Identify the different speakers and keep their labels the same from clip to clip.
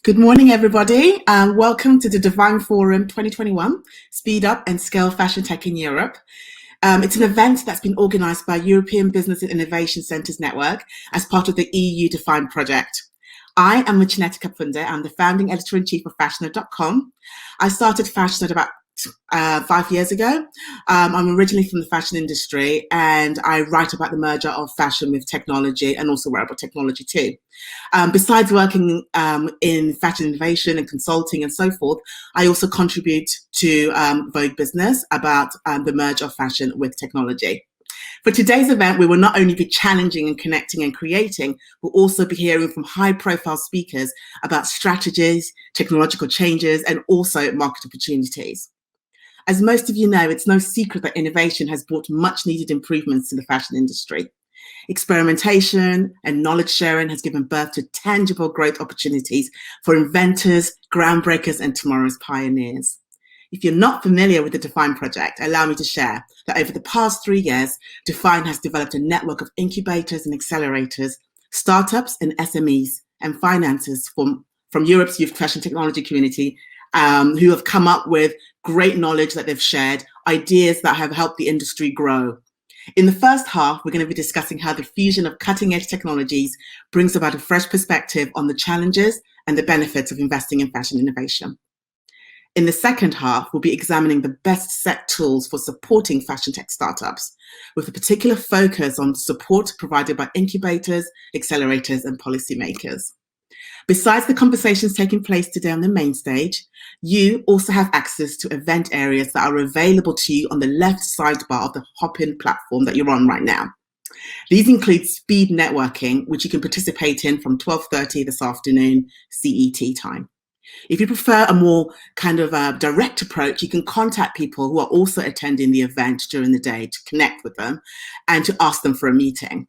Speaker 1: Good morning, everybody. Welcome to the DeFINE Forum 2021, Speed Up and Scale Fashion Tech in Europe. It's an event that's been organised by European Business and Innovation Centres Network as part of the EU DeFINE project. I am Muchaneta Kapfunde. I'm the founding editor-in-chief of Fashionette.com. I started Fashionette about 5 years ago. I'm originally from the fashion industry, and I write about the merger of fashion with technology and also wearable technology too. Besides working in fashion innovation and consulting and so forth, I also contribute to Vogue Business about the merge of fashion with technology. For today's event, we will not only be challenging and connecting and creating, we'll also be hearing from high-profile speakers about strategies, technological changes, and also market opportunities. As most of you know, it's no secret that innovation has brought much needed improvements to the fashion industry. Experimentation and knowledge sharing has given birth to tangible growth opportunities for inventors, groundbreakers, and tomorrow's pioneers. If you're not familiar with the DeFINE project, allow me to share that over the past 3 years, DeFINE has developed a network of incubators and accelerators, startups and SMEs, and financiers from Europe's youth fashion technology community who have come up with great knowledge that they've shared, ideas that have helped the industry grow. In the first half, we're going to be discussing how the fusion of cutting-edge technologies brings about a fresh perspective on the challenges and the benefits of investing in fashion innovation. In the second half, we'll be examining the best set tools for supporting fashion tech startups, with a particular focus on support provided by incubators, accelerators, and policymakers. Besides the conversations taking place today on the main stage, you also have access to event areas that are available to you on the left sidebar of the Hop-In platform that you're on right now. These include speed networking, which you can participate in from 12:30 this afternoon CET time. If you prefer a more kind of direct approach, you can contact people who are also attending the event during the day to connect with them and to ask them for a meeting.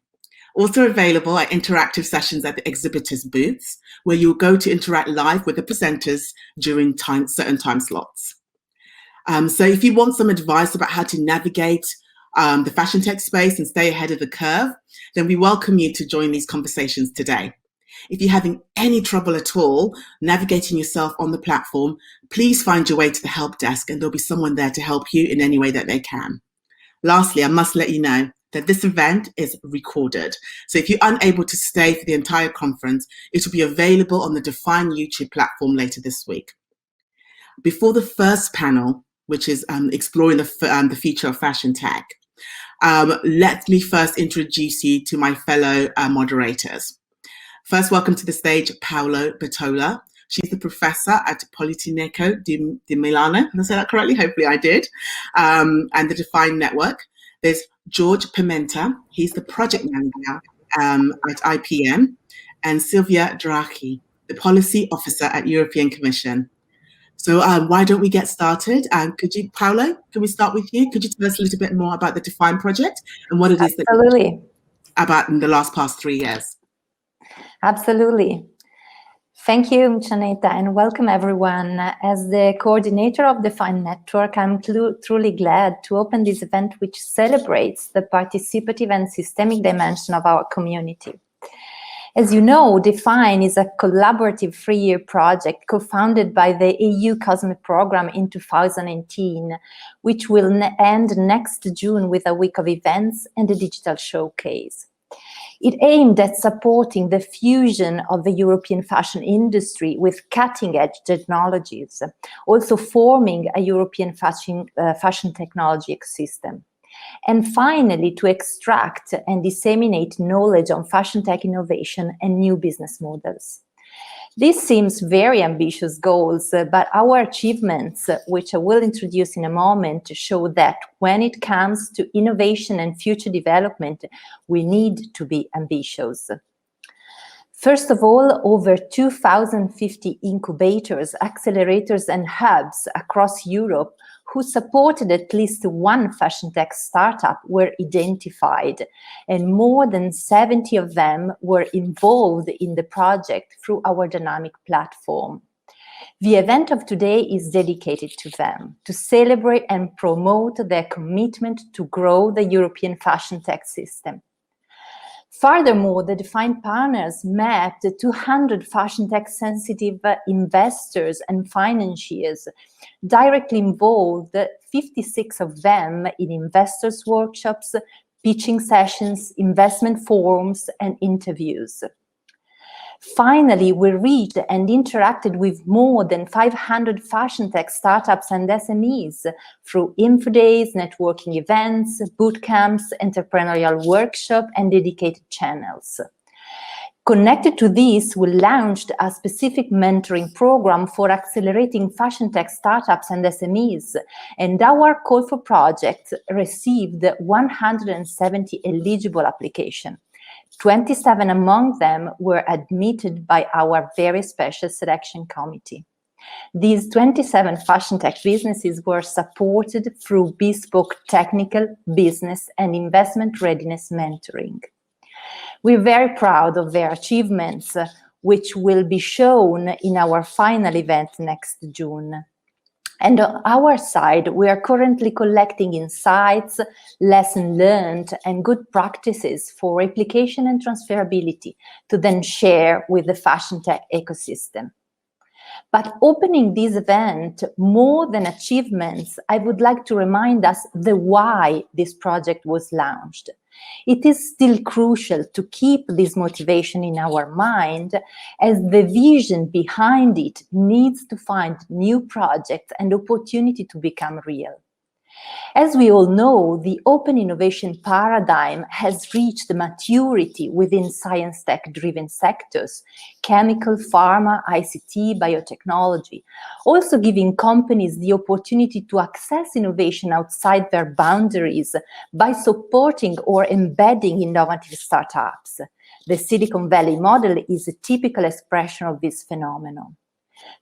Speaker 1: Also available are interactive sessions at the exhibitors' booths, where you'll go to interact live with the presenters during certain time slots. So if you want some advice about how to navigate the fashion tech space and stay ahead of the curve, then we welcome you to join these conversations today. If you're having any trouble at all navigating yourself on the platform, please find your way to the help desk and there'll be someone there to help you in any way that they can. Lastly, I must let you know that this event is recorded. So if you're unable to stay for the entire conference, it will be available on the DeFINE YouTube platform later this week. Before the first panel, which is exploring the future of fashion tech, let me first introduce you to my fellow moderators. First, welcome to the stage, Paola Bertola. She's the professor at Politecnico di Milano. Did I say that correctly? Hopefully I did. And the DeFINE network. There's Jorge Pimenta. He's the project manager at IPM. And Silvia Draghi, the policy officer at European Commission. So why don't we get started? Could you, Paola, can we start with you? Could you tell us a little bit more about the DeFINE project and what it is that
Speaker 2: Absolutely.
Speaker 1: About in the past 3 years?
Speaker 2: Absolutely. Thank you, Muchaneta, and welcome everyone. As the coordinator of the DeFINE network, I'm truly glad to open this event which celebrates the participative and systemic dimension of our community. As you know, DeFINE is a collaborative 3-year project co-founded by the EU COSME program in 2018, which will end next June with a week of events and a digital showcase. It aimed at supporting the fusion of the European fashion industry with cutting-edge technologies, also forming a European fashion technology ecosystem. And finally, to extract and disseminate knowledge on fashion tech innovation and new business models. This seems very ambitious goals, but our achievements, which I will introduce in a moment, show that when it comes to innovation and future development, we need to be ambitious. First of all, over 2,050 incubators, accelerators, and hubs across Europe who supported at least one fashion tech startup were identified, and more than 70 of them were involved in the project through our dynamic platform. The event of today is dedicated to them, to celebrate and promote their commitment to grow the European fashion tech system. Furthermore, the DeFINE partners mapped 200 fashion tech-sensitive investors and financiers, directly involved 56 of them in investors' workshops, pitching sessions, investment forums, and interviews. Finally, we reached and interacted with more than 500 fashion tech startups and SMEs through info days, networking events, boot camps, entrepreneurial workshops, and dedicated channels. Connected to this, we launched a specific mentoring program for accelerating fashion tech startups and SMEs, and our call for projects received 170 eligible applications. 27 among them were admitted by our very special selection committee. These 27 fashion tech businesses were supported through bespoke technical, business, and investment readiness mentoring. We're very proud of their achievements, which will be shown in our final event next June. And on our side, we are currently collecting insights, lessons learned, and good practices for replication and transferability to then share with the fashion tech ecosystem. But opening this event, more than achievements, I would like to remind us the why this project was launched. It is still crucial to keep this motivation in our mind, as the vision behind it needs to find new projects and opportunity to become real. As we all know, the open innovation paradigm has reached maturity within science tech-driven sectors, chemical, pharma, ICT, biotechnology, also giving companies the opportunity to access innovation outside their boundaries by supporting or embedding innovative startups. The Silicon Valley model is a typical expression of this phenomenon.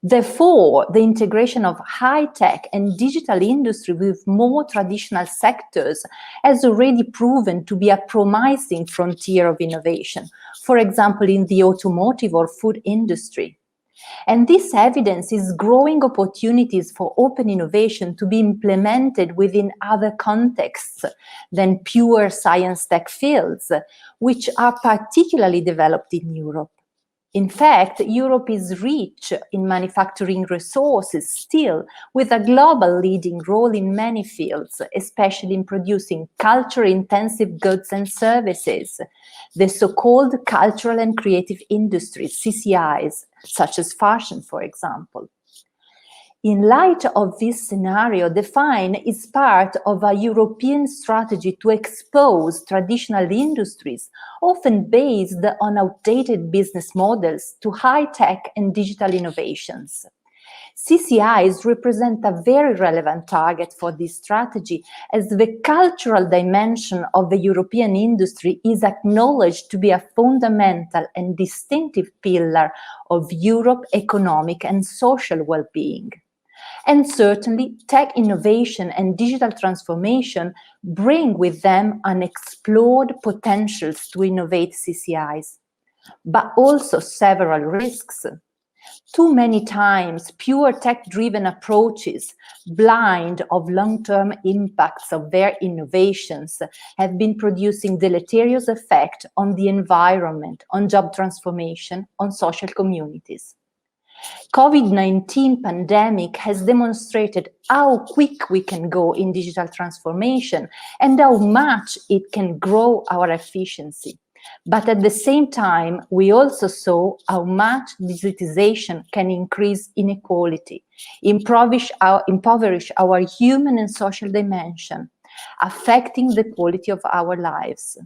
Speaker 2: Therefore, the integration of high-tech and digital industry with more traditional sectors has already proven to be a promising frontier of innovation, for example, in the automotive or food industry. And this evidence is growing opportunities for open innovation to be implemented within other contexts than pure science tech fields, which are particularly developed in Europe. In fact, Europe is rich in manufacturing resources still, with a global leading role in many fields, especially in producing culture-intensive goods and services, the so-called cultural and creative industries, CCIs, such as fashion, for example. In light of this scenario, DeFINE is part of a European strategy to expose traditional industries, often based on outdated business models, to high-tech and digital innovations. CCIs represent a very relevant target for this strategy, as the cultural dimension of the European industry is acknowledged to be a fundamental and distinctive pillar of Europe's economic and social well-being. And certainly, tech innovation and digital transformation bring with them unexplored potentials to innovate CCIs, but also several risks. Too many times, pure tech-driven approaches, blind of long-term impacts of their innovations, have been producing deleterious effect on the environment, on job transformation, on social communities. COVID-19 pandemic has demonstrated how quick we can go in digital transformation and how much it can grow our efficiency. But at the same time, we also saw how much digitization can increase inequality, impoverish our human and social dimension, affecting the quality of our lives.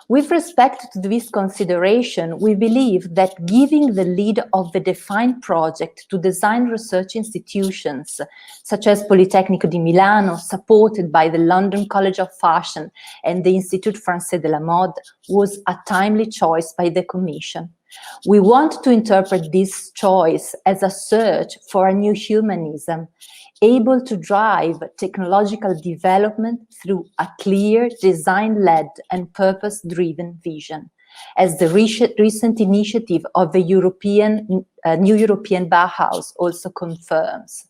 Speaker 2: With respect to this consideration, we believe that giving the lead of the DeFINE project to design research institutions, such as Politecnico di Milano, supported by the London College of Fashion and the Institut Français de la Mode, was a timely choice by the Commission. We want to interpret this choice as a search for a new humanism, able to drive technological development through a clear, design-led and purpose-driven vision, as the recent initiative of the New European Bauhaus also confirms.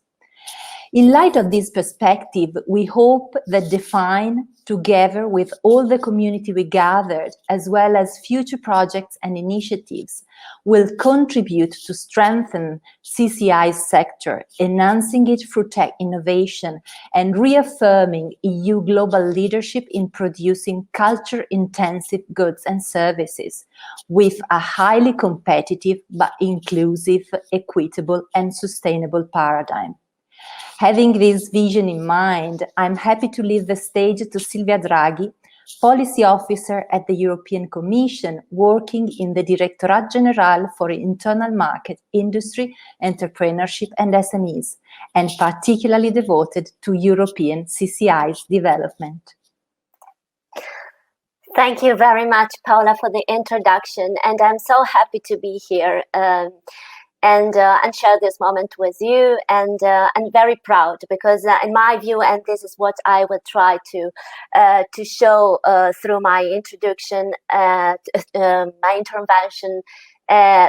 Speaker 2: In light of this perspective, we hope that DeFINE, together with all the community we gathered, as well as future projects and initiatives, will contribute to strengthen CCI's sector, enhancing it through tech innovation and reaffirming EU global leadership in producing culture-intensive goods and services with a highly competitive but inclusive, equitable and sustainable paradigm. Having this vision in mind, I'm happy to leave the stage to Silvia Draghi, Policy Officer at the European Commission, working in the Directorate General for Internal Market, Industry, Entrepreneurship and SMEs, and particularly devoted to European CCI's development.
Speaker 3: Thank you very much, Paola, for the introduction, and I'm so happy to be here and share this moment with you, and very proud because in my view, and this is what I will try to show through my introduction, my intervention,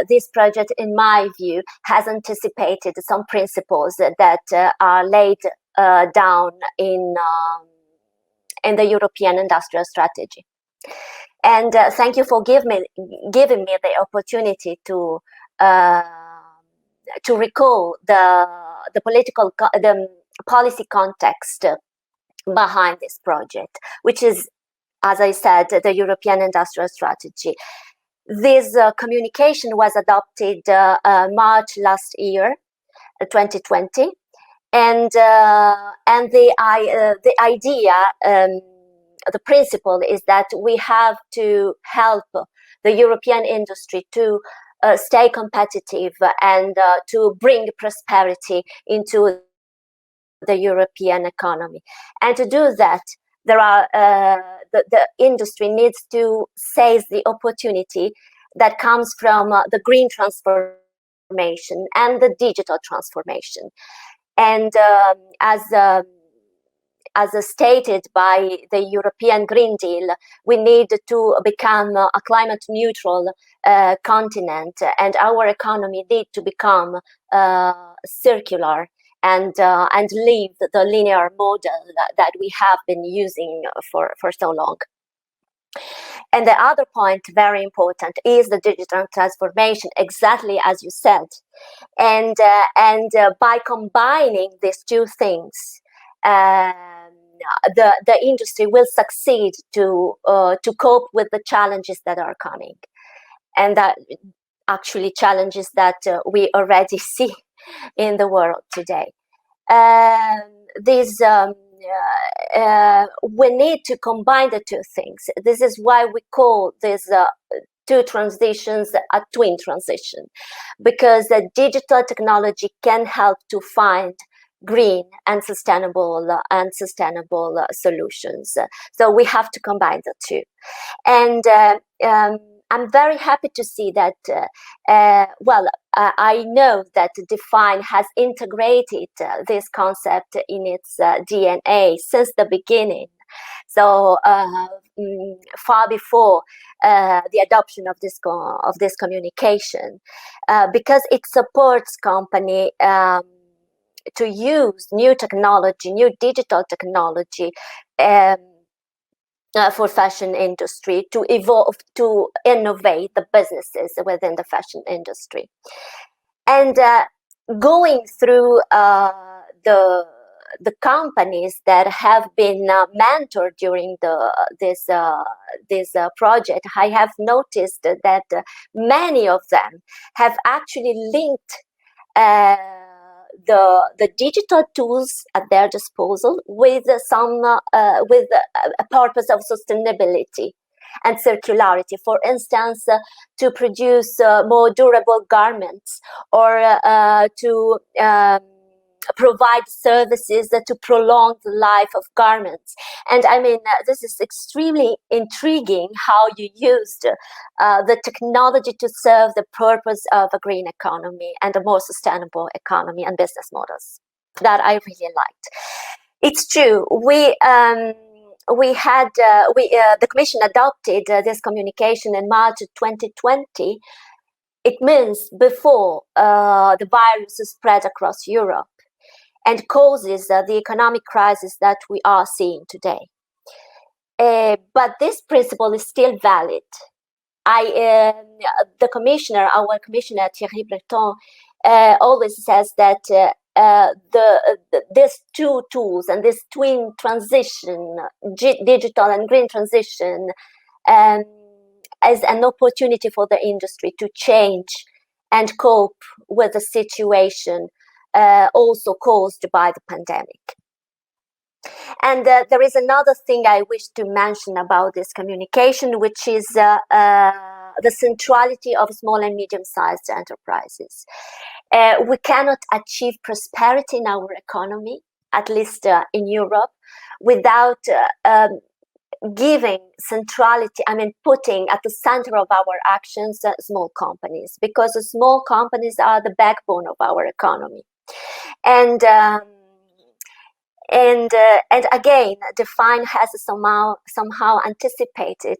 Speaker 3: this project, in my view, has anticipated some principles that are laid down in the European Industrial Strategy. And thank you for giving me the opportunity to recall the policy context behind this project, which is, as I said, the European Industrial Strategy. This communication was adopted March last year, 2020, and the idea, the principle is that we have to help the European industry to stay competitive and to bring prosperity into the European economy. And to do that, there are the industry needs to seize the opportunity that comes from the green transformation and the digital transformation. And as stated by the European Green Deal, we need to become a climate neutral continent, and our economy needs to become circular and leave the linear model that we have been using for so long. And the other point, very important, is the digital transformation, exactly as you said. And by combining these two things, the industry will succeed to cope with the challenges that are coming, and that actually challenges that we already see in the world today. We need to combine the two things. This is why we call these two transitions a twin transition, because the digital technology can help to find green and sustainable solutions. So we have to combine the two. And I'm very happy to see that, I know that DeFINE has integrated this concept in its DNA since the beginning. So far before the adoption of this communication, because it supports company to use new technology, new digital technology for fashion industry, to evolve, to innovate the businesses within the fashion industry. And going through the companies that have been mentored during this project, I have noticed that many of them have actually linked the digital tools at their disposal with with a purpose of sustainability and circularity. For instance, to produce more durable garments, or to provide services to prolong the life of garments. And I mean, this is extremely intriguing how you used the technology to serve the purpose of a green economy and a more sustainable economy and business models. That I really liked. It's true. The Commission adopted this communication in March 2020. It means before the virus spread across Europe. and causes the economic crisis that we are seeing today. But this principle is still valid. The commissioner, our commissioner Thierry Breton, always says that these two tools and this twin transition, digital and green transition, as an opportunity for the industry to change and cope with the situation also caused by the pandemic. And there is another thing I wish to mention about this communication, which is the centrality of small and medium-sized enterprises. We cannot achieve prosperity in our economy, at least in Europe, without giving centrality, putting at the center of our actions small companies, because the small companies are the backbone of our economy. And again, DeFINE has somehow anticipated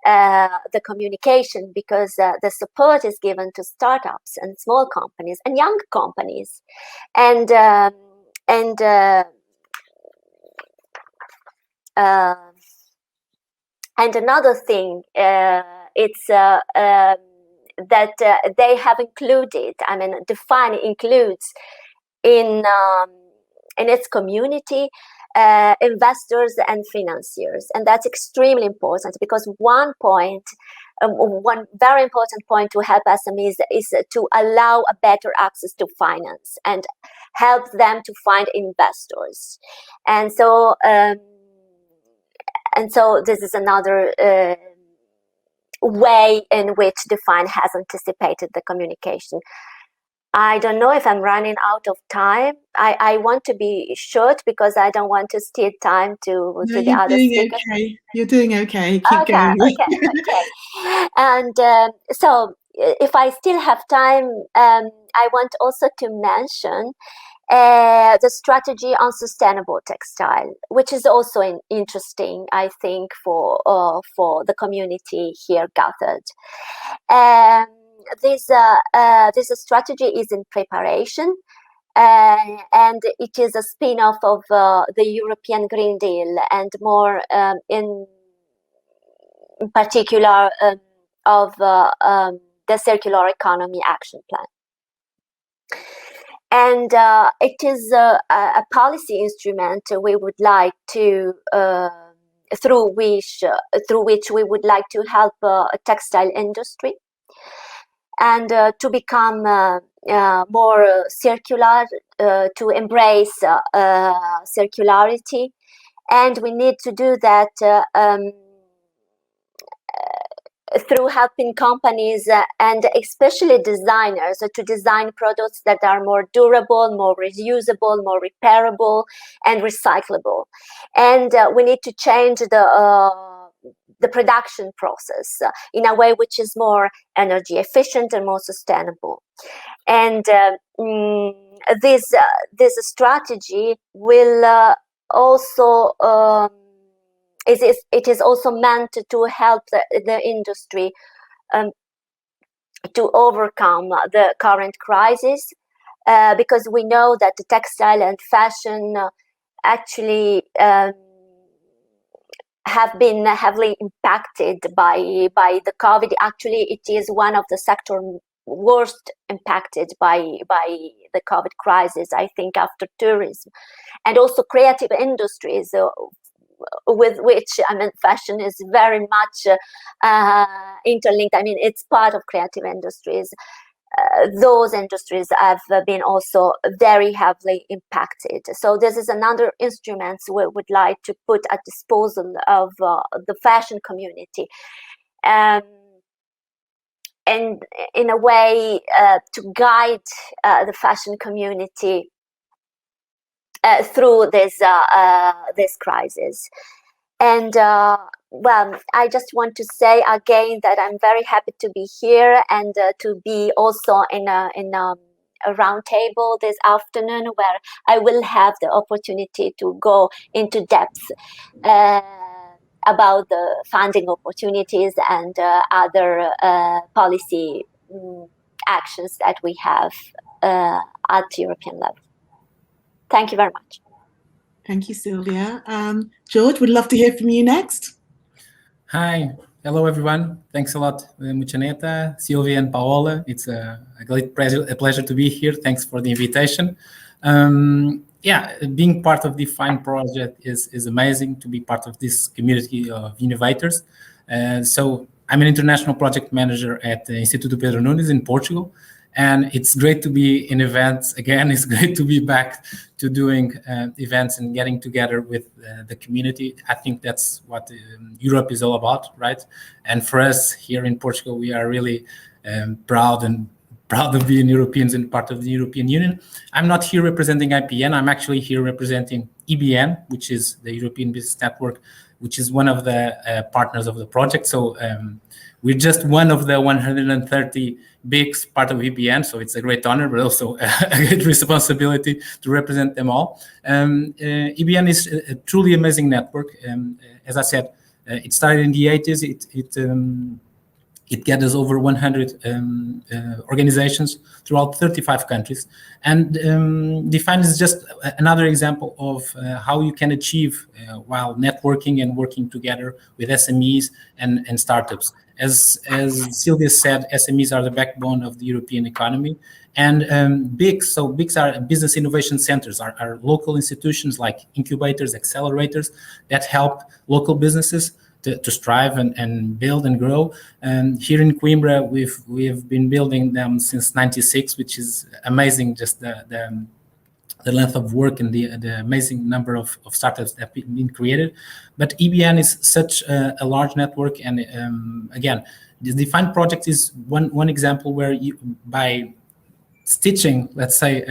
Speaker 3: the communication, because the support is given to startups and small companies and young companies, and another thing, it's that they have included. DeFINE includes in its community investors and financiers, and that's extremely important, because one very important point to help SMEs is to allow a better access to finance and help them to find investors. And so this is another way in which DeFINE has anticipated the communication. I don't know if I'm running out of time. I want to be short, because I don't want to steal time to the other speakers.
Speaker 1: Okay. You're doing okay. Keep going.
Speaker 3: Okay. And so if I still have time, I want also to mention the strategy on sustainable textile, which is also interesting, I think, for the community here gathered. This strategy is in preparation, and it is a spin-off of the European Green Deal, and more in particular of the Circular Economy Action Plan. And it is a policy instrument we would like to through which we would like to help a textile industry, and to become more circular, to embrace circularity. And we need to do that through helping companies and especially designers to design products that are more durable, more reusable, more repairable, and recyclable. And we need to change the production process in a way which is more energy efficient and more sustainable. And this strategy will also it is also meant to help the industry to overcome the current crisis, because we know that the textile and fashion actually have been heavily impacted by the COVID. Actually, it is one of the sector worst impacted by the COVID crisis, I think, after tourism, and also creative industries, with which fashion is very much interlinked. It's part of creative industries. Those industries have been also very heavily impacted. So this is another instrument we would like to put at disposal of the fashion community, and in a way to guide the fashion community through this crisis. And well, I just want to say again that I'm very happy to be here, and to be also in a round table this afternoon, where I will have the opportunity to go into depth about the funding opportunities and other policy actions that we have at European level. Thank you very much.
Speaker 1: Thank you, Silvia. George, we'd love to hear from you next.
Speaker 4: Hi. Hello, everyone. Thanks a lot, Muchaneta, Silvia, and Paola. It's a great pleasure to be here. Thanks for the invitation. Being part of the DeFINE project is amazing, to be part of this community of innovators. So I'm an international project manager at the Instituto Pedro Nunes in Portugal. And it's great to be in events again. It's great to be back to doing events and getting together with the community. I think that's what Europe is all about, right? And for us here in Portugal, we are really proud of being Europeans and part of the European Union. I'm not here representing IPN. I'm actually here representing EBN, which is the European Business Network, which is one of the partners of the project. So we're just one of the 130 bigs part of EBN, so it's a great honor, but also a great responsibility to represent them all. EBN is a truly amazing network. As I said, it started in the 80s. It gathers over 100 organizations throughout 35 countries. And DeFINE is just another example of how you can achieve while networking and working together with SMEs and startups. As Silvia said, SMEs are the backbone of the European economy. And BICs are business innovation centers, are local institutions like incubators, accelerators that help local businesses to strive and build and grow. And here in Coimbra, we've been building them since '96, which is amazing. Just the length of work and the amazing number of startups that have been created. But EBN is such a large network, and again, the DeFINE project is one example where by stitching, let's say,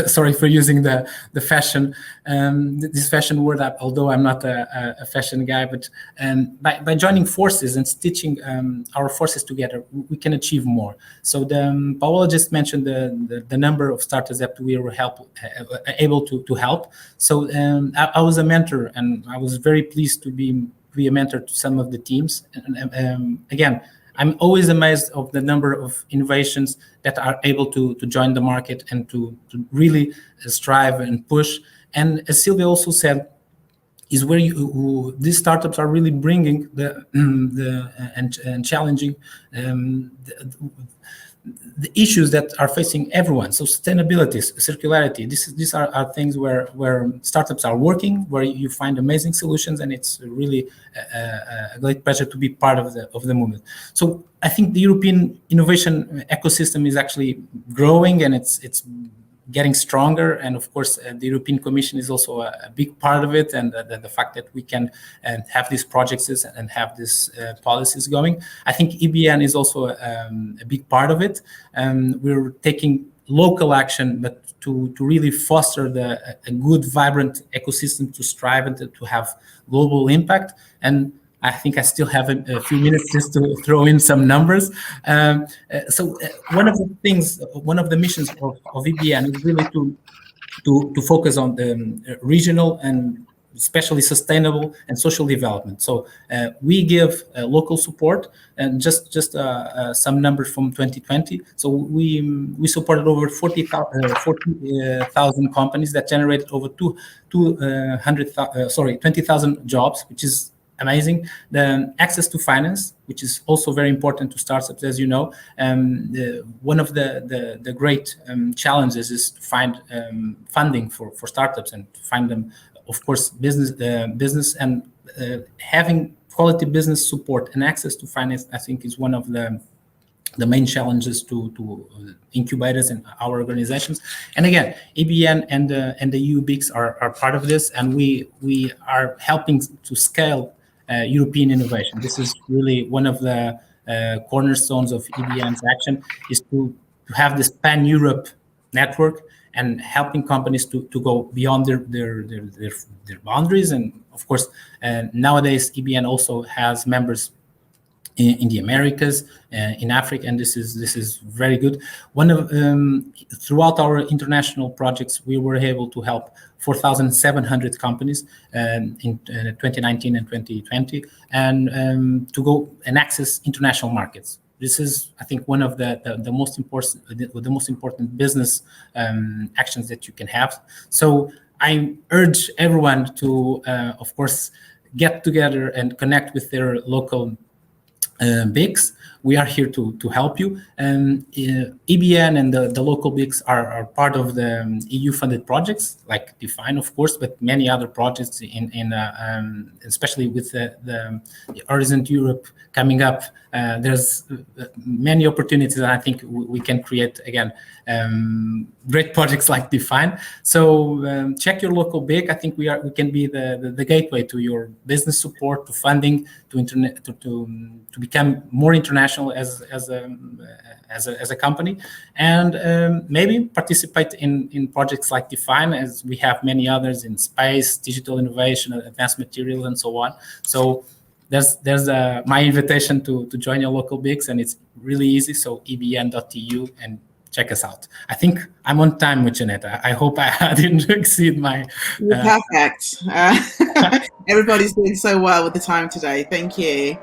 Speaker 4: sorry for using the fashion, this fashion word, although I'm not a fashion guy, but by joining forces and stitching our forces together, we can achieve more. So Paola just mentioned the number of startups that we were able to help. So I was a mentor, and I was very pleased to be a mentor to some of the teams. And again, I'm always amazed of the number of innovations that are able to join the market and to really strive and push. And as Silvia also said, is where these startups are really bringing and challenging the issues that are facing everyone. So sustainability, circularity, these are things where startups are working, where you find amazing solutions, and it's really a great pleasure to be part of the movement. So I think the European innovation ecosystem is actually growing, and it's getting stronger. And of course, the European Commission is also a big part of it, and the fact that we can have these projects and have these policies going. I think EBN is also a big part of it. We're taking local action, but to really foster a good, vibrant ecosystem to strive and to have global impact. And I think I still have a few minutes just to throw in some numbers. So one of the missions of EBN is really to focus on the regional and especially sustainable and social development. So we give local support, and just some numbers from 2020. So we supported over 40,000 companies that generated over 20,000 jobs, which is amazing. The access to finance, which is also very important to startups, as you know. One of the great challenges is to find funding for startups and to find them, of course, business and having quality business support and access to finance, I think, is one of the main challenges to incubators and our organizations. And again, EBN and the EU BICs are part of this, and we are helping to scale European innovation. This is really one of the cornerstones of EBN's action, is to have this pan-Europe network and helping companies to go beyond their boundaries. And of course, nowadays EBN also has members in the Americas, in Africa, and this is very good. Throughout our international projects, we were able to help 4,700 companies in 2019 and 2020, and to go and access international markets. This is, I think, one of the most important business actions that you can have. So I urge everyone to, of course, get together and connect with their local BICs. We are here to help you. EBN and the local BICs are part of the EU-funded projects, like DeFINE, of course, but many other projects especially with the Horizon Europe coming up. There's many opportunities, and I think we can create, again, great projects like DeFINE. So check your local BIC. I think we can be the gateway to your business support, to funding, to become more international as a company, and maybe participate in projects like DeFINE, as we have many others in space, digital innovation, advanced materials, and so on. So there's my invitation to join your local BICs, and it's really easy. So ebn.eu, and check us out. I think I'm on time, Muchaneta. I hope I didn't exceed my...
Speaker 1: You're perfect. Everybody's doing so well with the time today. Thank you.